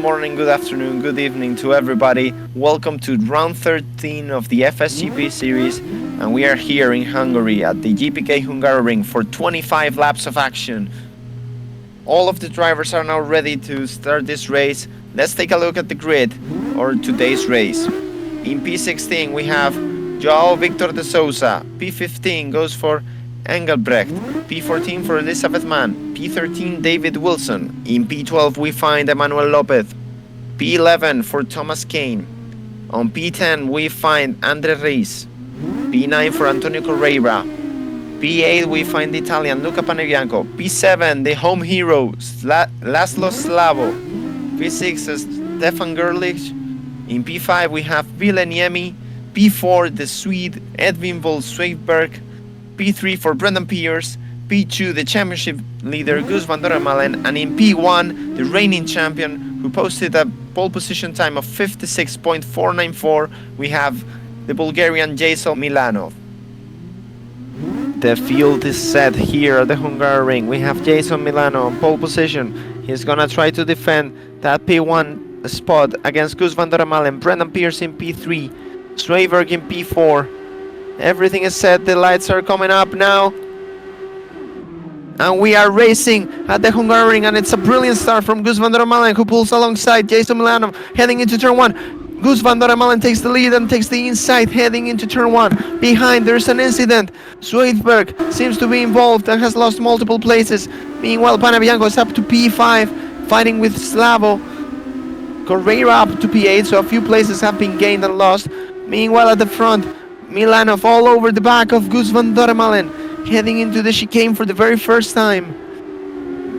morning, good afternoon, good evening to everybody. Welcome to round 13 of the FSGP series, and we are here in Hungary at the GPK Hungaroring for 25 laps of action. All of the drivers are now ready to start this race. Let's take a look at the grid or today's race. In P16 we have João Victor de Souza. P15 goes for Engelbrecht. P14 for Elizabeth Mann. P13 David Wilson. In P12 we find Emmanuel Lopez. P11 for Thomas Kane. On P10 we find Andre Reis. P9 for Antonio Correia. P8 we find the Italian Luca Panebianco. P7 the home hero Laszlo Slavo. P6 is Stefan Gerlich. In P5 we have Vileniemi. P4 the Swede Edvin Vol Sweetberg. P3 for Brendan Pierce. P2 the championship leader Gus van Doremalen, and in P1 the reigning champion who posted a pole position time of 56.494 we have the Bulgarian Jason Milanov. The field is set here at the Hungaroring. We have Jason Milanov on pole position. He's gonna try to defend that P1 spot against Gus van Doremalen. Brendan Pierce in P3, Sweberg in P4. Everything is set, the lights are coming up now. And we are racing at the Hungaroring, and it's a brilliant start from Gus van Doremalen, who pulls alongside Jason Milanov heading into turn 1. Gus van Doremalen takes the lead and takes the inside heading into turn 1. Behind there's an incident. Sweetberg seems to be involved and has lost multiple places. Meanwhile, Panebianco is up to P5, fighting with Slavo. Correia up to P8, so a few places have been gained and lost. Meanwhile, at the front, Milanov all over the back of Gus van Doremalen, heading into the chicane for the very first time.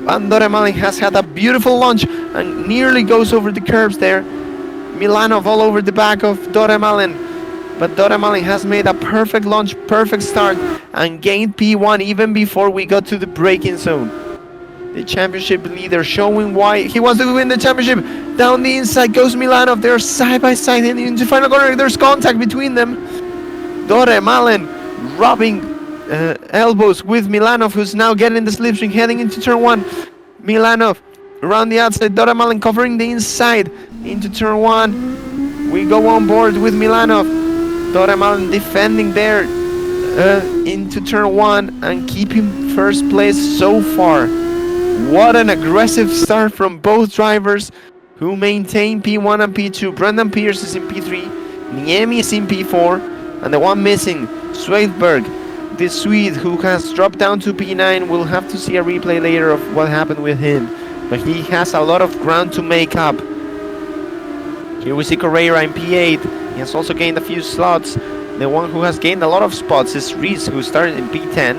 Van Doremalen has had a beautiful launch and nearly goes over the curbs there. Milanov all over the back of Doremalen, but Doremalen has made a perfect launch, perfect start, and gained P1 even before we got to the braking zone. The championship leader showing why he wants to win the championship. Down the inside goes Milanov. They're side by side heading into final corner. There's contact between them. Doremalen rubbing elbows with Milanov, who's now getting the slipstream heading into turn 1. Milanov around the outside, Doremalen covering the inside into turn 1. We go on board with Milanov. Doremalen defending there into turn 1 and keeping first place so far. What an aggressive start from both drivers who maintain P1 and P2. Brendan Pierce is in P3, Niemi is in P4, and the one missing, Sweberg, the Swede, who has dropped down to P9. We'll have to see a replay later of what happened with him, but he has a lot of ground to make up. Here we see Correia in P8. He has also gained a few slots. The one who has gained a lot of spots is Reis, who started in P10,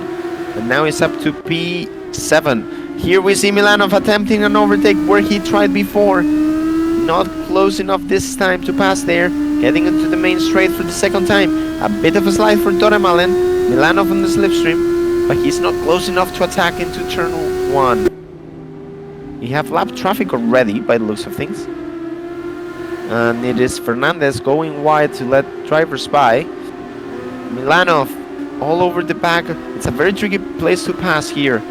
and now he's up to P7. Here we see Milanov attempting an overtake where he tried before. Not close enough this time to pass there. Heading into the main straight for the second time. A bit of a slide for Doremalen. Milanov on the slipstream, but he's not close enough to attack into turn 1. We have lap traffic already by the looks of things. And it is Fernandez going wide to let drivers by. Milanov all over the back. It's a very tricky place to pass here,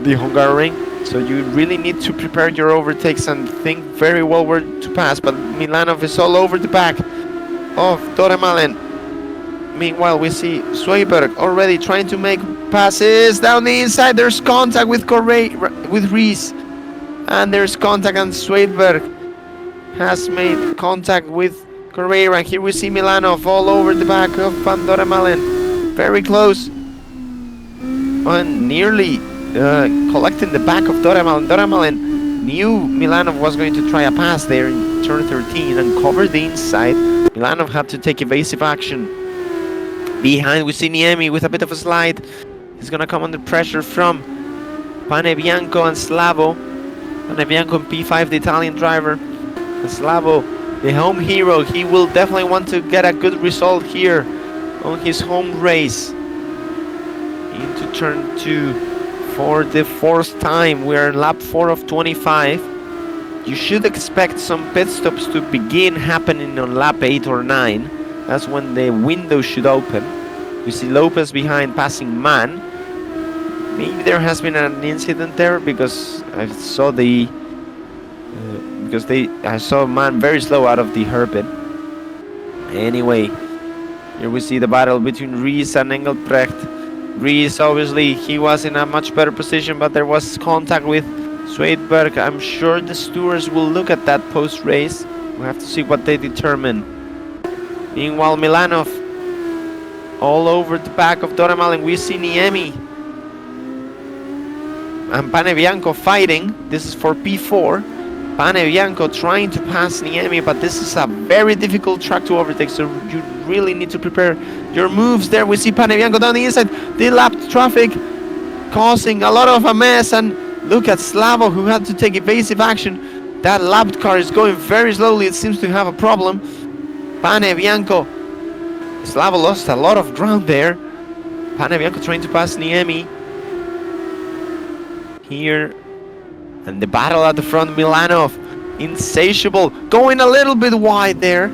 the Hungaroring, so you really need to prepare your overtakes and think very well where to pass. But Milanov is all over the back of Doremalen. Meanwhile, we see Sweberg already trying to make passes down the inside. There's contact with Reis, and there's contact, and Sweberg has made contact with Correia. And here we see Milanov all over the back of Van Doremalen, very close, and nearly collecting the back of Doremalen. Doremalen knew Milanov was going to try a pass there in turn 13 and cover the inside. Milanov had to take evasive action. Behind we see Niemi with a bit of a slide. He's gonna come under pressure from Panebianco and Slavo. Panebianco in P5, the Italian driver. And Slavo, the home hero. He will definitely want to get a good result here on his home race. Into turn 2. For the fourth time, we are in lap 4 of 25. You should expect some pit stops to begin happening on lap 8 or 9. That's when the window should open. We see Lopez behind passing Mann. Maybe there has been an incident there because I saw the because I saw a man very slow out of the hairpin. Anyway, here we see the battle between Rees and Engelbrecht. Rees, obviously, he was in a much better position, but there was contact with Swedenberg. I'm sure the stewards will look at that post-race. We'll have to see what they determine. Meanwhile, Milanov all over the back of Doramalen. We see Niemi and Panebianco fighting. This is for P4. Panebianco trying to pass Niemi, but this is a very difficult track to overtake, so you really need to prepare your moves there. We see Panebianco down the inside. The lap traffic causing a lot of a mess, and look at Slavo, who had to take evasive action. That lap car is going very slowly. It seems to have a problem. Panebianco. Slavo lost a lot of ground there. Panebianco trying to pass Niemi here. And the battle at the front, Milanov, insatiable, going a little bit wide there.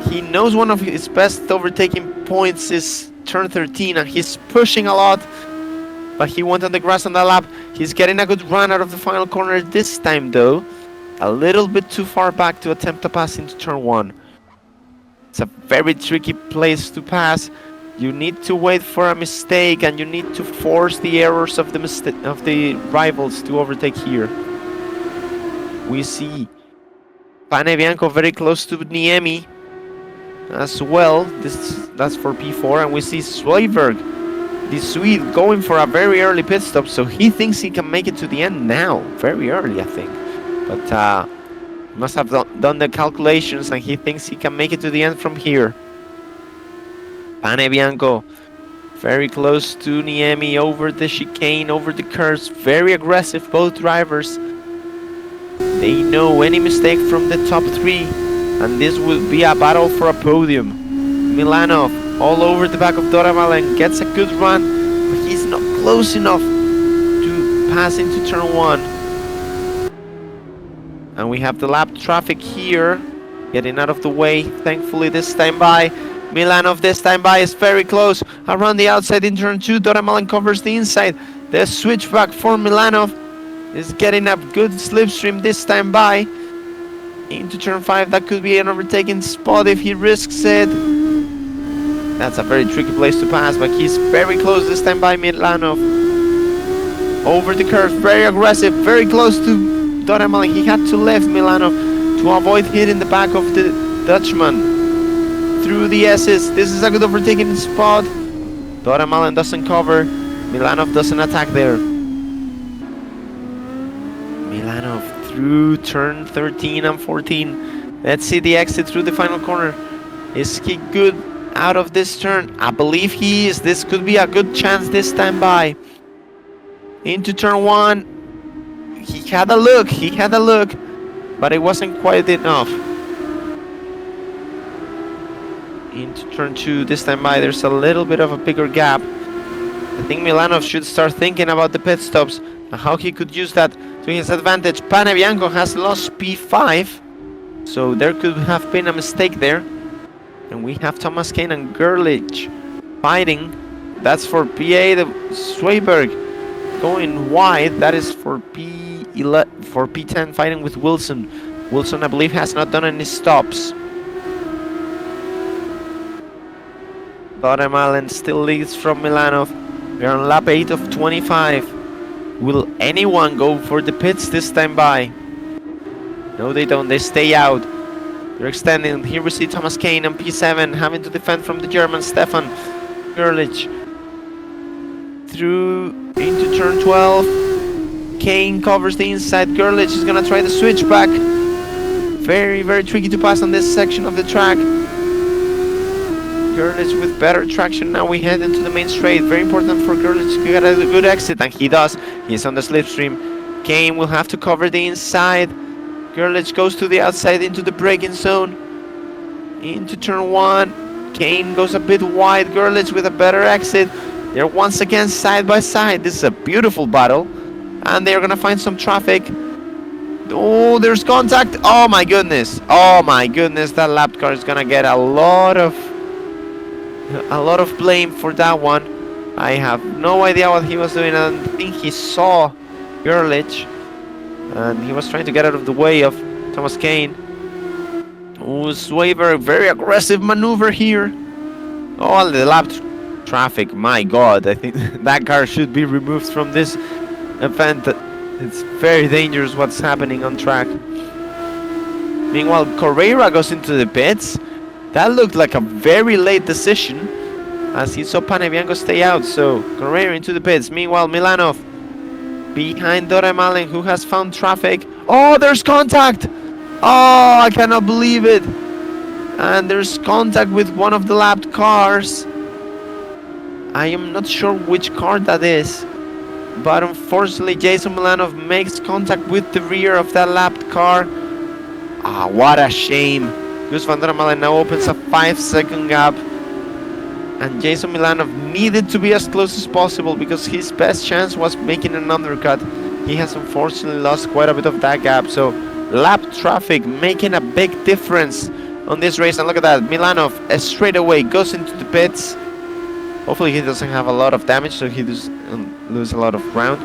He knows one of his best overtaking points is turn 13, and he's pushing a lot. But he went on the grass on that lap. He's getting a good run out of the final corner this time, though. A little bit too far back to attempt to pass into turn 1. It's a very tricky place to pass. You need to wait for a mistake, and you need to force the errors of the rivals to overtake here. We see Panebianco very close to Niemi as well. That's for P4, and we see Sweiberg, the Swede, going for a very early pit stop, so he thinks he can make it to the end now. Very early, I think. But must have done the calculations, and he thinks he can make it to the end from here. Panebianco very close to Niemi, over the chicane, over the curves. Very aggressive, both drivers. They know any mistake from the top 3, and this will be a battle for a podium. Milanov all over the back of Doramalen, gets a good run, but he's not close enough to pass into turn 1. And we have the lap traffic here, getting out of the way, thankfully this time by. Milanov this time by is very close, around the outside in turn 2, Doramalen covers the inside. The switchback for Milanov is getting a good slipstream this time by. Into turn 5, that could be an overtaking spot if he risks it. That's a very tricky place to pass, but he's very close this time by Milanov. Over the curve, very aggressive, very close to Doramalen. He had to lift Milanov to avoid hitting the back of the Dutchman. Through the S's, this is a good overtaking spot. Doramalen doesn't cover, Milanov doesn't attack there. Milanov through turn 13 and 14. Let's see the exit through the final corner. Is he good out of this turn? I believe he is. This could be a good chance this time by. Into turn 1. He had a look, but it wasn't quite enough. Into turn 2, this time by, there's a little bit of a bigger gap. I think Milanov should start thinking about the pit stops and how he could use that to his advantage. Panebianco has lost P5, so there could have been a mistake there. And we have Thomas Kane and Gerlich fighting. That's for PA, the Sweiberg going wide. That is for P11, for P10 fighting with Wilson. Wilson, I believe, has not done any stops. Doramalen still leads from Milanov. We are on lap 8 of 25. Will anyone go for the pits this time by? No, they don't. They stay out. They're extending. Here we see Thomas Kane on P7 having to defend from the German Stefan Gerlich. Through into turn 12. Kane covers the inside. Gerlich is going to try the switchback. Very, very tricky to pass on this section of the track. Gerlich with better traction. Now we head into the main straight. Very important for Gerlich to get a good exit, and he does. He's on the slipstream. Kane will have to cover the inside. Gerlich goes to the outside into the braking zone. Into turn 1. Kane goes a bit wide. Gerlich with a better exit. They're once again side by side. This is a beautiful battle. And they're going to find some traffic. Oh, there's contact. Oh my goodness. Oh my goodness. That lap car is going to get a lot of blame for that one. I have no idea what he was doing. I think he saw Gerlich, and he was trying to get out of the way of Thomas Kane. Oh, Swaver, very aggressive maneuver here. Oh, the lap traffic, my god. I think that car should be removed from this event. It's very dangerous what's happening on track. Meanwhile, Correira goes into the pits. That looked like a very late decision, as he saw Panebianco stay out. So Correira into the pits. Meanwhile, Milanov behind Doremalen, who has found traffic. Oh, there's contact! Oh, I cannot believe it. And there's contact with one of the lapped cars. I am not sure which car that is, but unfortunately Jason Milanov makes contact with the rear of that lapped car. Ah, what a shame. Gus van der Malen now opens a 5-second gap, and Jason Milanov needed to be as close as possible because his best chance was making an undercut. He has unfortunately lost quite a bit of that gap, so lap traffic making a big difference on this race. And look at that, Milanov straight away goes into the pits. Hopefully he doesn't have a lot of damage, so he doesn't lose a lot of ground.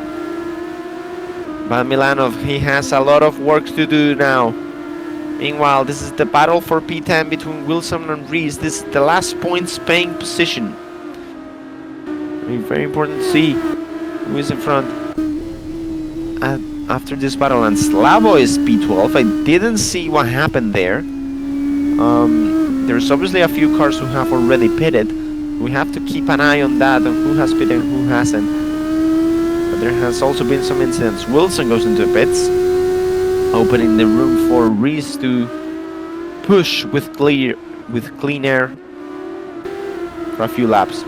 But Milanov, he has a lot of work to do now. Meanwhile, this is the battle for P10 between Wilson and Rees. This is the last points paying position. Very important to see who is in front after this battle. And Slavo is P12. I didn't see what happened there. There's obviously a few cars who have already pitted. We have to keep an eye on that, on who has pitted and who hasn't. But there has also been some incidents. Wilson goes into the pits, opening the room for Rees to push with clean air for a few laps.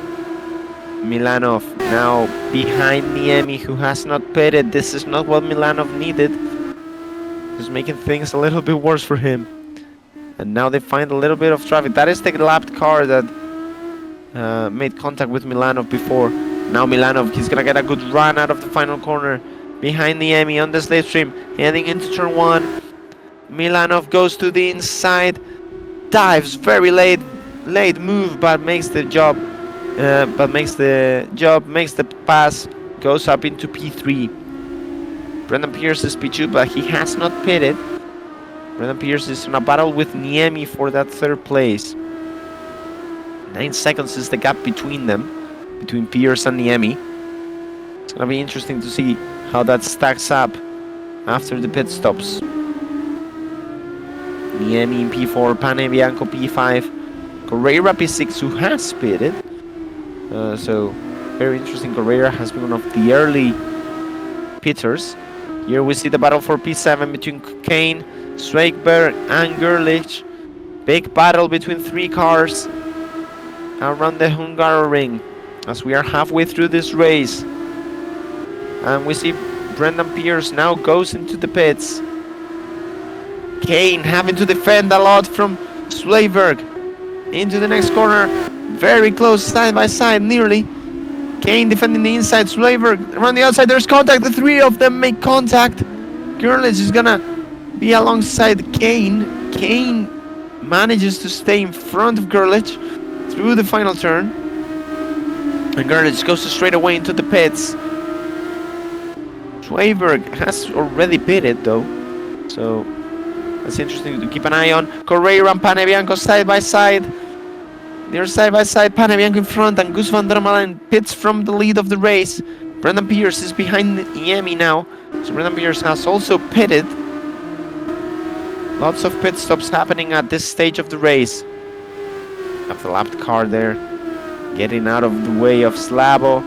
Milanov now behind Niemi, who has not pitted. This is not what Milanov needed. Just making things a little bit worse for him. And now they find a little bit of traffic. That is the lapped car that made contact with Milanov before. Now Milanov, he's gonna get a good run out of the final corner. Behind Niemi on the slipstream, heading into turn 1. Milanov goes to the inside, dives very late move, but makes the makes the pass, goes up into P3. Brendan Pierce is P2, but he has not pitted. Brendan Pierce is in a battle with Niemi for that 3rd place. 9 seconds is the gap between them, between Pierce and Niemi. It's gonna be interesting to see how that stacks up after the pit stops. Niemi in P4, Panebianco P5, Correira P6, who has pitted. So very interesting. Correira has been one of the early pitters. Here we see the battle for P7 between Kane, Schweigberg and Gerlich. Big battle between 3 cars around the Hungaroring as we are halfway through this race. And we see Brendan Pierce now goes into the pits. Kane having to defend a lot from Schweigberg. Into the next corner. Very close, side by side, nearly. Kane defending the inside, Schweigberg around the outside. There's contact. The 3 of them make contact. Gerlich is gonna be alongside Kane. Kane manages to stay in front of Gerlich through the final turn. And Gerlich goes straight away into the pits. Schweigberg has already pitted though, so that's interesting to keep an eye on. Correira and Panebianco side by side. They're side by side, Panebianco in front, and Gus van der Malen pits from the lead of the race. Brendan Pierce is behind Niemi now, so Brendan Pierce has also pitted. Lots of pit stops happening at this stage of the race. Have the lapped car there, getting out of the way of Slavo,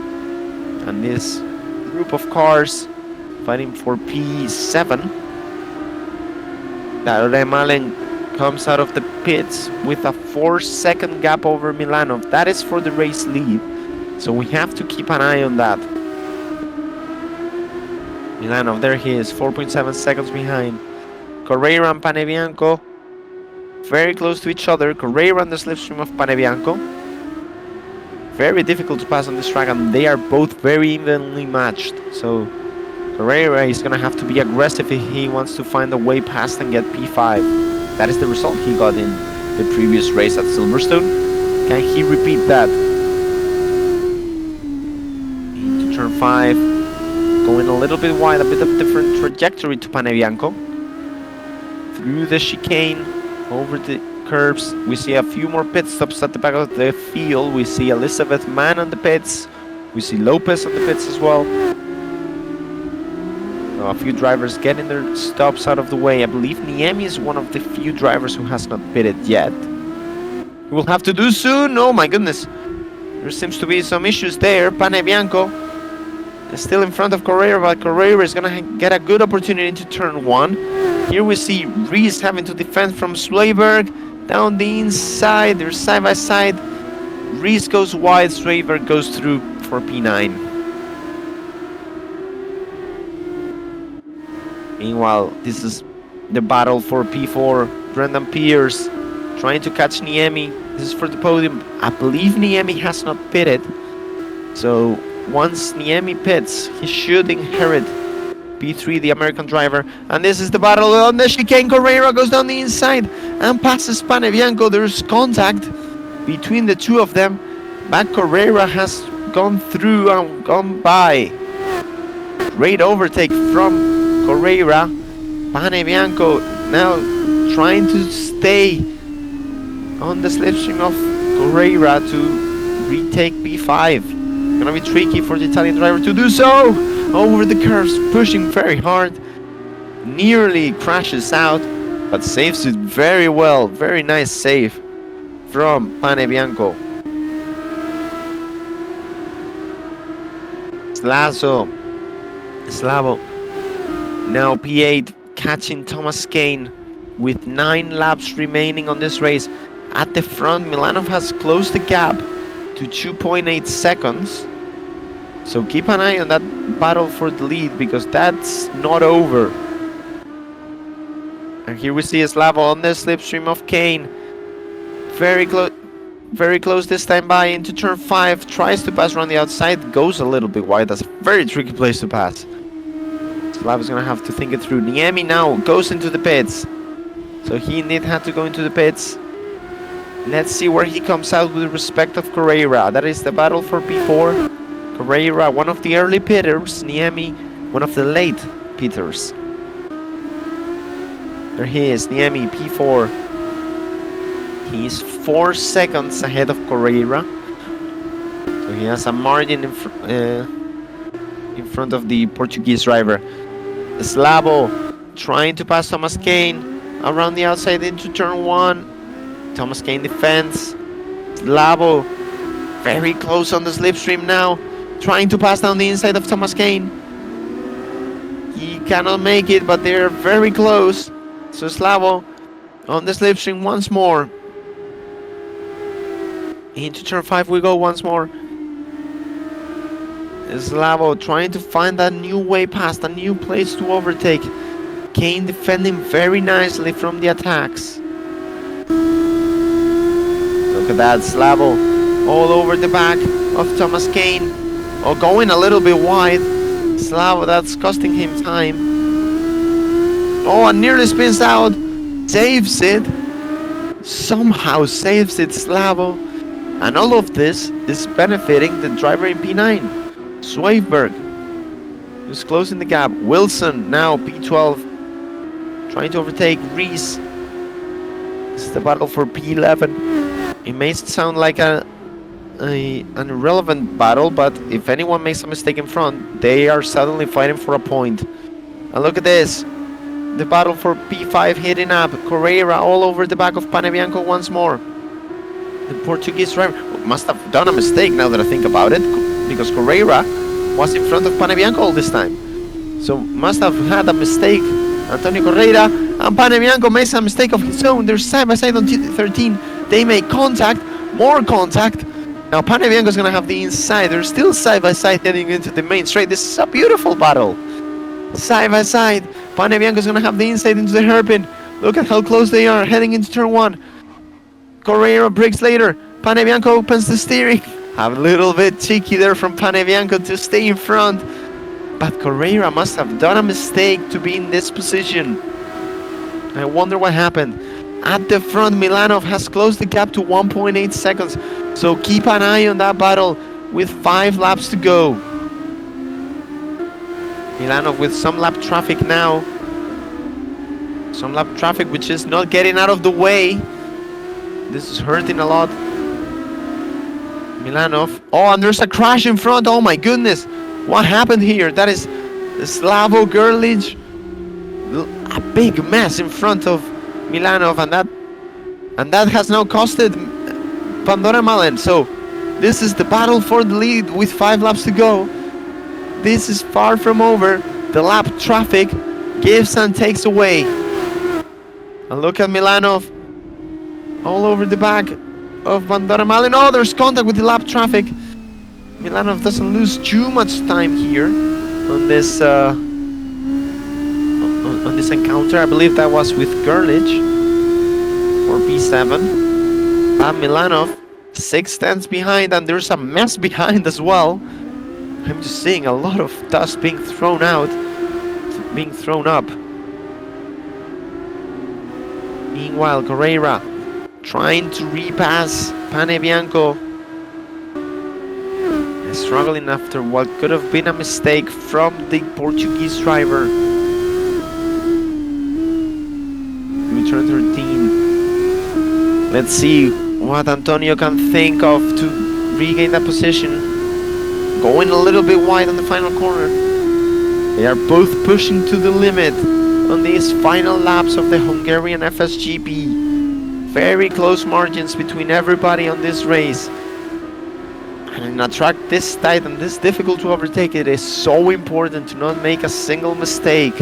and this group of cars fighting for P7. Malen comes out of the pits with a 4-second gap over Milanov. That is for the race lead, so we have to keep an eye on that. Milanov, there he is, 4.7 seconds behind. Correira and Panebianco very close to each other. Correira on the slipstream of Panebianco. Very difficult to pass on this track, and they are both very evenly matched. So Correira is going to have to be aggressive if he wants to find a way past and get P5. That is the result he got in the previous race at Silverstone. Can he repeat that? Into turn 5. Going a little bit wide, a bit of different trajectory to Panebianco. through the chicane, over the curbs. We see a few more pit stops at the back of the field. We see Elizabeth Mann on the pits. We see Lopez on the pits as well. So a few drivers getting their stops out of the way. I believe Niemi is one of the few drivers who has not pitted yet. He will have to do soon. Oh my goodness. There seems to be some issues there. Pane Bianco is still in front of Correa, but Correa is going to get a good opportunity into turn 1. Here we see Reese having to defend from Swayberg. Down the inside, they're side by side. Reese goes wide, Swayberg goes through for P9. Meanwhile, this is the battle for P4. Brendan Pierce trying to catch Niemi. This is for the podium. I believe Niemi has not pitted. So once Niemi pits, he should inherit P3, the American driver. And this is the battle on the chicane. Correa goes down the inside and passes Pane Bianco. There's contact between the two of them. But Correa has gone through and gone by. Great overtake from Correa. Pane Bianco now trying to stay on the slipstream of Correa to retake P5. Gonna be tricky for the Italian driver to do so. Over the curves, pushing very hard. Nearly crashes out, but saves it very well. Very nice save from Pane Bianco. Slavo now P8, catching Thomas Kane with 9 laps remaining on this race. At the front, Milanov has closed the gap to 2.8 seconds. So keep an eye on that battle for the lead, because that's not over. And here we see Slavo on the slipstream of Kane. Very close this time by into turn 5. Tries to pass around the outside, goes a little bit wide. That's a very tricky place to pass. Slavo's gonna have to think it through. Niemi now goes into the pits. So he indeed had to go into the pits. Let's see where he comes out with respect of Correa. That is the battle for P4. Correa, one of the early pitters. Niemi, one of the late pitters. There he is, Niemi, P4. He's 4 seconds ahead of Correa. So he has a margin in front of the Portuguese driver. Slavo trying to pass Thomas Kane around the outside into turn 1. Thomas Kane defends. Slavo very close on the slipstream now, trying to pass down the inside of Thomas Kane. He cannot make it, but they're very close. So Slavo on the slipstream once more. Into turn 5 we go once more. Slavo trying to find that new way past, a new place to overtake. Kane defending very nicely from the attacks. Look at that, Slavo all over the back of Thomas Kane. Oh, going a little bit wide. Slavo, that's costing him time. Oh, and nearly spins out. Saves it. Somehow saves it, Slavo. And all of this is benefiting the driver in P9. Swayberg, who's closing the gap. Wilson now P12, trying to overtake Reese. This is the battle for P11. It may sound like an irrelevant battle, but if anyone makes a mistake in front, they are suddenly fighting for a point. And look at this, the battle for P5 heating up. Correa all over the back of Pane Bianco once more. The Portuguese driver must have done a mistake now that I think about it, because Correa was in front of Pane Bianco all this time. So must have had a mistake. Antonio Correa and Pane Bianco makes a mistake of his own. They're side by side on T13. They make contact, more contact. Now Pane Bianco is going to have the inside. They're still side by side heading into the main straight. This is a beautiful battle. Side by side. Pane Bianco is going to have the inside into the hairpin. Look at how close they are heading into turn 1. Correa breaks later. Pane Bianco opens the steering. A little bit cheeky there from Pane Bianco to stay in front. But Correa must have done a mistake to be in this position. I wonder what happened. At the front, Milanov has closed the gap to 1.8 seconds. So keep an eye on that battle with 5 laps to go. Milanov with some lap traffic now. Some lap traffic which is not getting out of the way. This is hurting a lot. Milanov. Oh, and there's a crash in front. Oh my goodness. What happened here? That is Slavo Gerlich. A big mess in front of Milanov, and that has now costed Pandora Malen. So this is the battle for the lead with 5 laps to go. This is far from over. The lap traffic gives and takes away. And look at Milanov all over the back of Pandora Malen. Oh, there's contact with the lap traffic. Milanov doesn't lose too much time here on this encounter. I believe that was with Gerlich for P7. But Milanov 6 tenths behind, and there's a mess behind as well. I'm just seeing a lot of dust being thrown out, being thrown up. Meanwhile, Correira trying to repass Panebianco, struggling after what could have been a mistake from the Portuguese driver. Turn 13. Let's see what Antonio can think of to regain that position. Going a little bit wide on the final corner. They are both pushing to the limit on these final laps of the Hungarian FSGP. Very close margins between everybody on this race. And in a track this tight and this difficult to overtake, it is so important to not make a single mistake.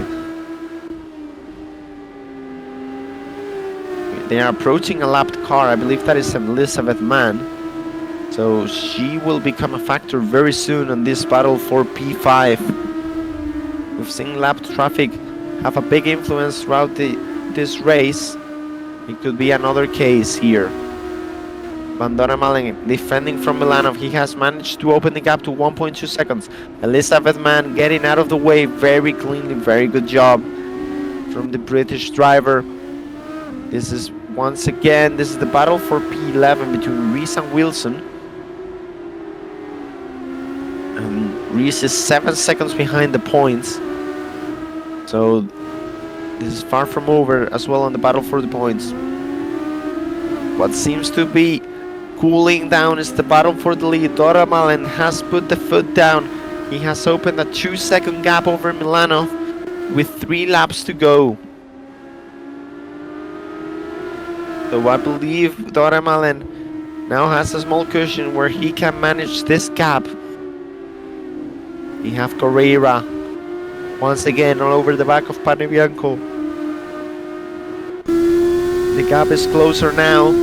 They are approaching a lapped car. I believe that is Elizabeth Mann. So she will become a factor very soon on this battle for P5. We've seen lapped traffic have a big influence throughout this race. It could be another case here. Pandora Malen defending from Milanov. He has managed to open the gap to 1.2 seconds. Elizabeth Mann getting out of the way very cleanly. Very good job from the British driver. This is once again, this is the battle for P11 between Reese and Wilson. And Reese is 7 seconds behind the points. So this is far from over as well on the battle for the points. What seems to be cooling down is the battle for the lead. Dora Malen has put the foot down. He has opened a 2-second gap over Milanov with 3 laps to go. So I believe Dora Malen now has a small cushion where he can manage this gap. We have Correira once again all over the back of Panebianco. The gap is closer now.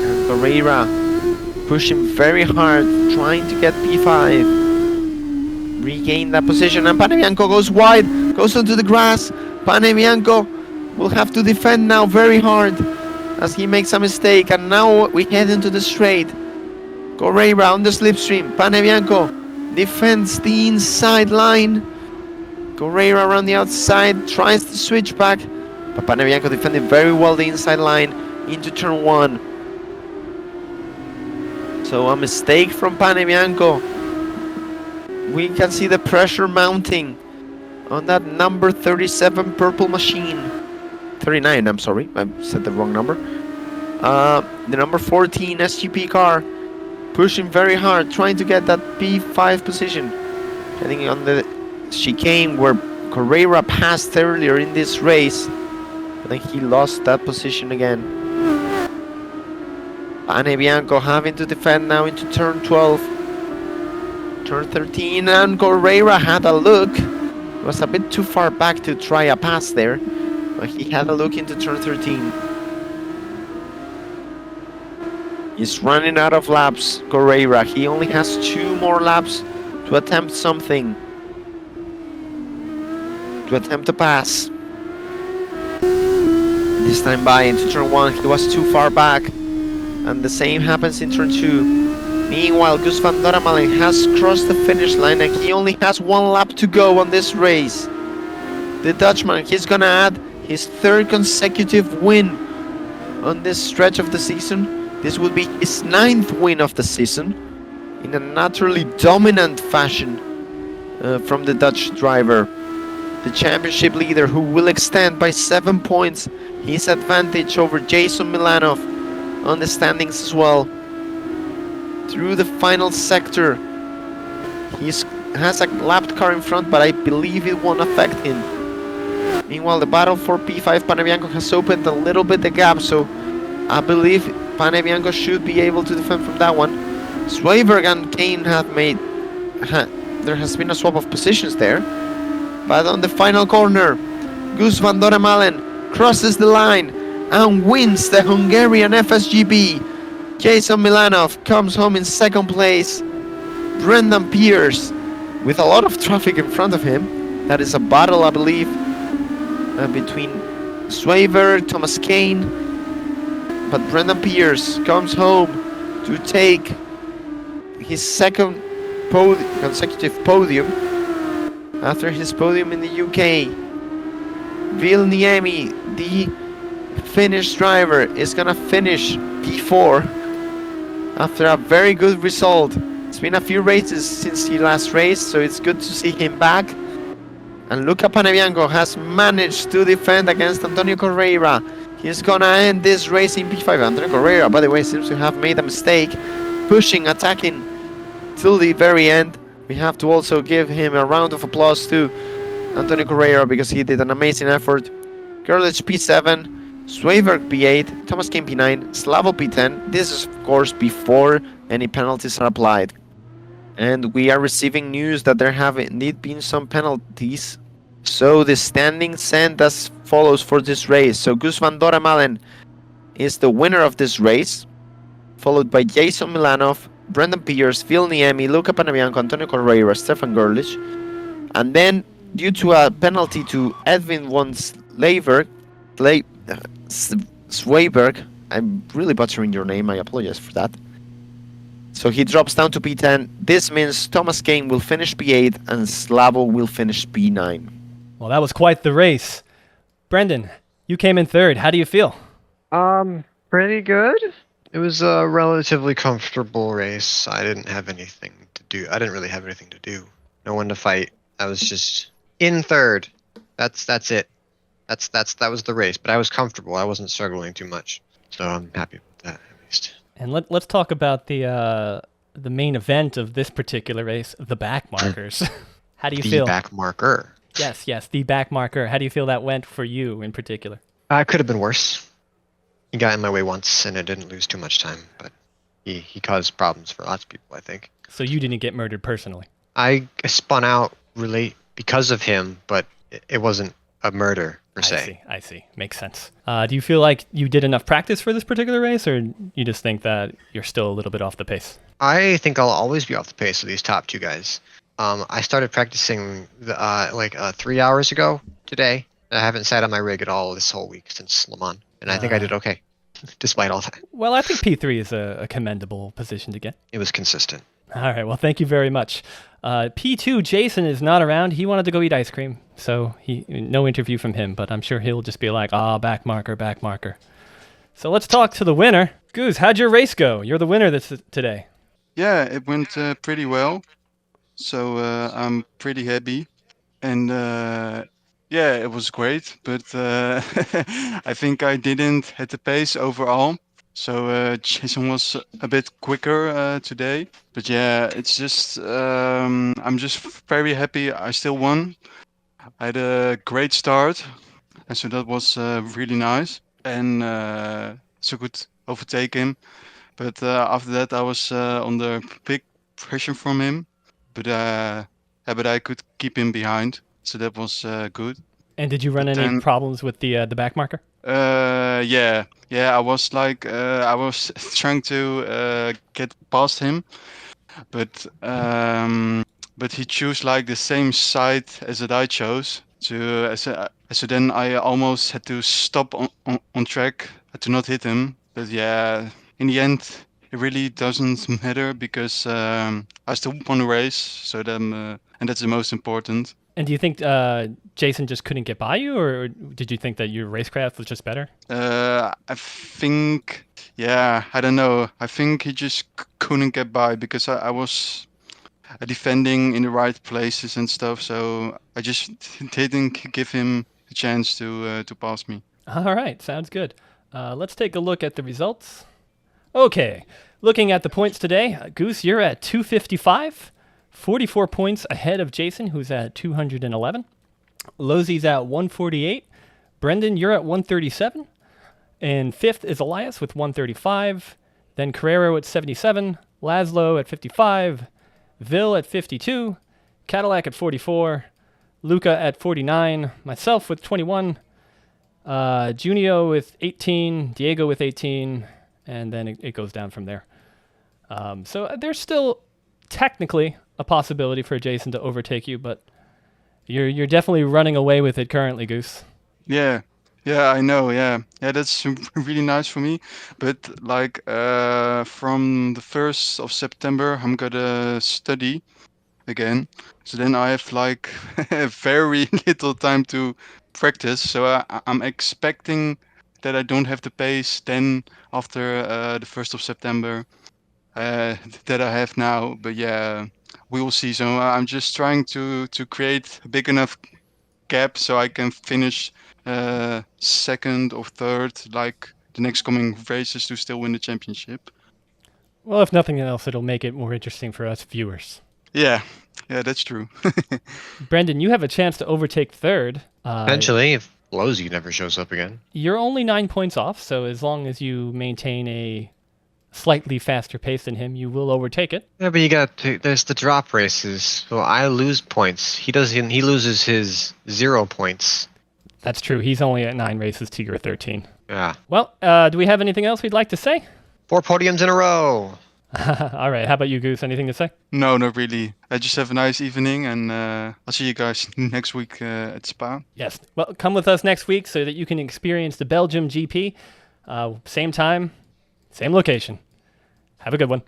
And Correira pushing very hard, trying to get P5. Regain that position, and Panebianco goes wide, goes onto the grass. Panebianco will have to defend now very hard as he makes a mistake, and now we head into the straight. Correira on the slipstream. Panebianco defends the inside line. Correira around the outside tries to switch back, but Panebianco defended very well the inside line into turn 1. So a mistake from Panebianco. We can see the pressure mounting on that number 37 purple machine. 39, I'm sorry, I said the wrong number. The number 14 SGP car pushing very hard, trying to get that P5 position. Heading on the chicane where Correira passed earlier in this race. I think he lost that position again. Panebianco having to defend now into turn 12. Turn 13, and Correira had a look. It was a bit too far back to try a pass there. But he had a look into turn 13. He's running out of laps, Correira. He only has 2 more laps to attempt something. To attempt a pass. This time by into turn 1, he was too far back. And the same happens in turn 2. Meanwhile, Gus van der Malen has crossed the finish line and he only has 1 lap to go on this race. The Dutchman, he's gonna add his 3rd consecutive win on this stretch of the season. This will be his 9th win of the season in a naturally dominant fashion from the Dutch driver. the championship leader, who will extend by 7 points his advantage over Jason Milanov on the standings as well. Through the final sector, he has a lapped car in front, but I believe it won't affect him. Meanwhile, the battle for P5 Panebianco has opened a little bit the gap, so I believe Panebianco should be able to defend from that one. Swayberg and Kane have made... there has been a swap of positions there. But on the final corner, Gus van Doremalen crosses the line and wins the Hungarian FSGP. Jason Milanov comes home in second place. Brendan Pierce, with a lot of traffic in front of him. That is a battle, I believe, between Swayberg, Thomas Kane. But Brendan Pierce comes home to take his second consecutive podium after his podium in the UK. Vilniemi, the Finnish driver, is gonna finish P4 after a very good result. It's been a few races since he last raced, so it's good to see him back. And Luca Panebianco has managed to defend against Antonio Correia. He's gonna end this race in P5. Antonio Correia, by the way, seems to have made a mistake, attacking till the very end. We have to also give him a round of applause to Antonio Correia because he did an amazing effort. Gerlich P7, Swayberg P8, Thomas Kane P9, Slavo P10. This is of course before any penalties are applied. And we are receiving news that there have indeed been some penalties. So the standings stand as follows for this race. So Gus van Doremalen is the winner of this race, followed by Jason Milanov, Brendan Pierce, Vilniemi, Luca Panebianco, Antonio Correia, Stefan Gerlich. And then, due to a penalty to Edwin von Swayberg, I'm really butchering your name, I apologize for that. So he drops down to P10. This means Thomas Kane will finish P8 and Slavo will finish P9. Well, that was quite the race. Brendan, you came in third. How do you feel? Pretty good. It was a relatively comfortable race. I didn't have anything to do. I didn't really have anything to do. No one to fight. I was just in third. That's it. That was the race. But I was comfortable. I wasn't struggling too much. So I'm happy with that at least. And let's talk about the main event of this particular race, the back markers. How do you feel? The back marker. Yes, the back marker. How do you feel that went for you in particular? Could have been worse. He got in my way once, and it didn't lose too much time, but he caused problems for lots of people, I think. So you didn't get murdered personally? I spun out really because of him, but it wasn't a murder per se. I see. Makes sense. Do you feel like you did enough practice for this particular race, or you just think that you're still a little bit off the pace? I think I'll always be off the pace of these top two guys. I started practicing 3 hours ago today. I haven't sat on my rig at all this whole week since Le Mans, and I think I did okay, despite all that. Well, I think P3 is a commendable position to get. It was consistent. All right, well, thank you very much. P2, Jason is not around. He wanted to go eat ice cream, so no interview from him, but I'm sure he'll just be like, back marker. So let's talk to the winner. Goose, how'd your race go? You're the winner today. Yeah, it went pretty well. So I'm pretty happy. And yeah, it was great. But I think I didn't hit the pace overall. So Jason was a bit quicker today. But yeah, it's just, I'm just very happy I still won. I had a great start. And so that was really nice. And so could overtake him. But after that, I was under big pressure from him. But I could keep him behind, so that was good. And did you run any problems with the back marker? Yeah. I was I was trying to get past him, but he chose the same side as that I chose. So then I almost had to stop on track to not hit him. But yeah, in the end, it really doesn't matter because I still won the race. So then, and that's the most important. And do you think Jason just couldn't get by you, or did you think that your racecraft was just better? I think, I don't know. I think he just couldn't get by because I was defending in the right places and stuff. So I just didn't give him a chance to pass me. All right, sounds good. Let's take a look at the results. Okay, looking at the points today, Goose, you're at 255, 44 points ahead of Jason, who's at 211. Losey's at 148. Brendan, you're at 137. And fifth is Elias with 135. Then Carrero at 77. Laszlo at 55. Vil at 52. Cadillac at 44. Luca at 49. Myself with 21. Junio with 18. Diego with 18. And then it goes down from there. So there's still technically a possibility for Jason to overtake you, but you're definitely running away with it currently, Goose. Yeah, yeah, I know. Yeah, yeah, that's really nice for me. But like from the 1st of September, I'm gonna study again. So then I have like very little time to practice. So I'm expecting that I don't have the pace then after the 1st of September that I have now. But yeah, we will see. So I'm just trying to create a big enough gap so I can finish second or third, like the next coming races, to still win the championship. Well, if nothing else, it'll make it more interesting for us viewers. Yeah, yeah, that's true. Brendan, you have a chance to overtake third. Eventually, if Losey never shows up again. You're only 9 points off, so as long as you maintain a slightly faster pace than him, you will overtake it. Yeah, but you got to, there's the drop races. So I lose points. He doesn't. He loses his 0 points. That's true. He's only at 9 races to your 13. Yeah. Well, do we have anything else we'd like to say? 4 podiums in a row. All right. How about you, Goose? Anything to say? No, not really. I just have a nice evening, and I'll see you guys next week at Spa. Yes. Well, come with us next week so that you can experience the Belgium GP. Same time, same location. Have a good one.